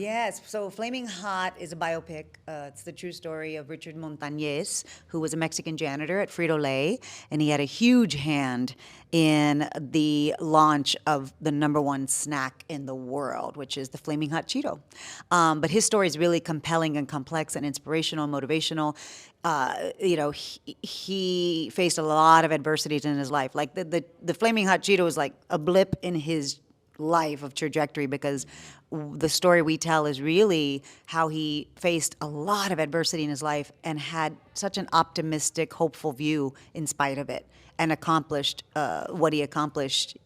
Yes, so Flaming Hot is a biopic. It's the true story of Richard Montañez, who was a Mexican janitor at Frito-Lay, and he had a huge hand in the launch of the #1 snack in the world, which is the Flaming Hot Cheeto. But his story is really compelling and complex and inspirational, motivational. He faced a lot of adversities in his life. Like the Flaming Hot Cheeto is like a blip in his life of trajectory, because the story we tell is really how he faced a lot of adversity in his life and had such an optimistic, hopeful view in spite of it, and accomplished what he accomplished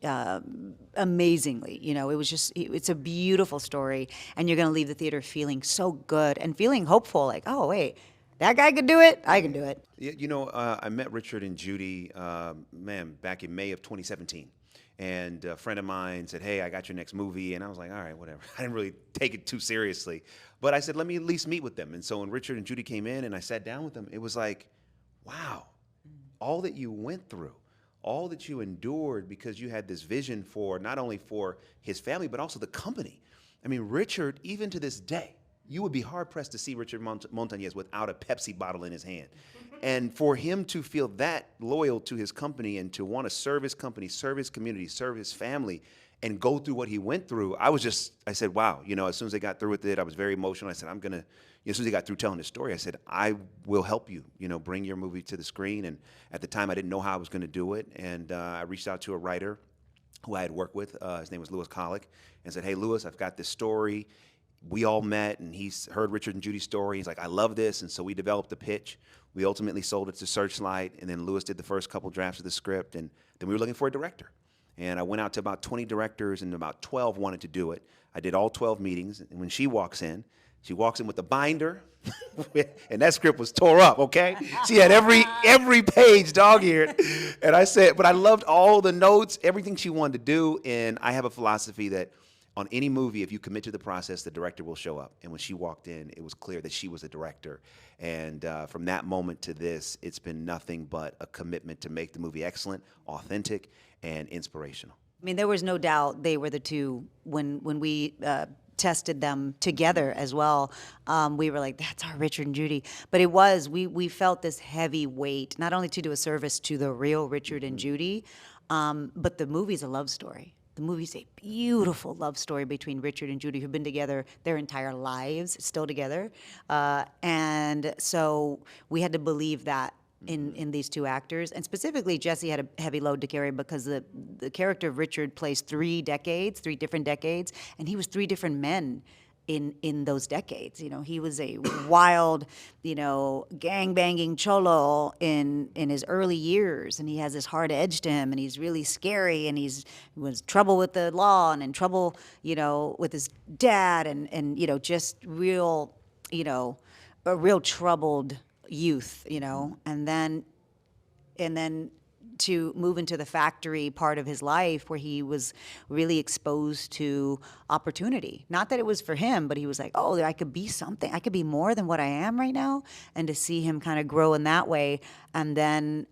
amazingly. It's a beautiful story, and you're going to leave the theater feeling so good and feeling hopeful, like, oh, wait, that guy could do it, I can do it. I met Richard and Judy, back in May of 2017. And a friend of mine said, hey, I got your next movie. And I was like, all right, whatever. I didn't really take it too seriously. But I said, let me at least meet with them. And so when Richard and Judy came in and I sat down with them, it was like, wow, all that you went through, all that you endured because you had this vision for not only for his family, but also the company. I mean, Richard, even to this day, you would be hard-pressed to see Richard Montañez without a Pepsi bottle in his hand. And for him to feel that loyal to his company and to want to serve his company, serve his community, serve his family, and go through what he went through, I said, wow. As soon as they got through with it, I was very emotional. I said, as soon as he got through telling his story, I said, I will help you, bring your movie to the screen. And at the time, I didn't know how I was going to do it. And I reached out to a writer who I had worked with. His name was Louis Colick, and said, hey, Louis, I've got this story. We all met, and he's heard Richard and Judy's story. He's like, I love this. And so we developed the pitch. We ultimately sold it to Searchlight, and then Louis did the first couple drafts of the script, and then we were looking for a director. And I went out to about 20 directors, and about 12 wanted to do it. I did all 12 meetings, and when she walks in with a binder, and that script was tore up, okay? She had every page dog-eared. And I said, but I loved all the notes, everything she wanted to do, and I have a philosophy that on any movie, if you commit to the process, the director will show up. And when she walked in, it was clear that she was a director. And from that moment to this, it's been nothing but a commitment to make the movie excellent, authentic, and inspirational. I mean, there was no doubt they were the two when we tested them together as well. We were like, that's our Richard and Judy. But it was, we felt this heavy weight, not only to do a service to the real Richard and Judy, but the movie's a love story. The movie's a beautiful love story between Richard and Judy, who've been together their entire lives, still together. And so we had to believe that in these two actors. And specifically, Jesse had a heavy load to carry because the character of Richard plays 3 different decades, and he was 3 different men in those decades. He was a wild, gang-banging cholo in his early years, and he has this hard edge to him, and he's really scary, and he was trouble with the law and in trouble, with his dad, and just real, a real troubled youth, and then to move into the factory part of his life where he was really exposed to opportunity. Not that it was for him, but he was like, oh, I could be something. I could be more than what I am right now. And to see him kind of grow in that way, and then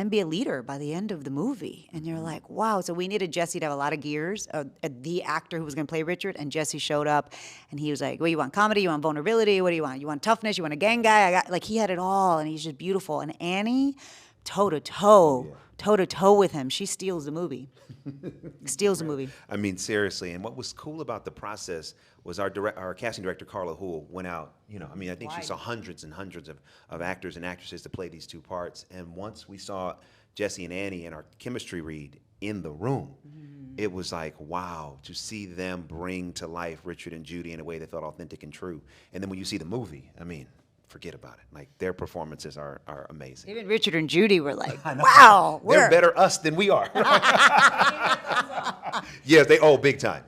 be a leader by the end of the movie. And you're like, wow. So we needed Jesse to have a lot of gears, the actor who was going to play Richard, and Jesse showed up, and he was like, well, you want comedy? You want vulnerability? What do you want? You want toughness? You want a gang guy? He had it all, and he's just beautiful. And Annie, toe-to-toe with him. She steals the movie. Steals the movie. I mean, seriously. And what was cool about the process was our casting director, Carla Houle, went out. I think she saw hundreds and hundreds of actors and actresses to play these 2 parts. And once we saw Jesse and Annie and our chemistry read in the room, it was like, wow, to see them bring to life Richard and Judy in a way that felt authentic and true. And then when you see the movie, forget about it. Like, their performances are amazing. Even Richard and Judy were like, wow. They're better us than we are. Yes, big time.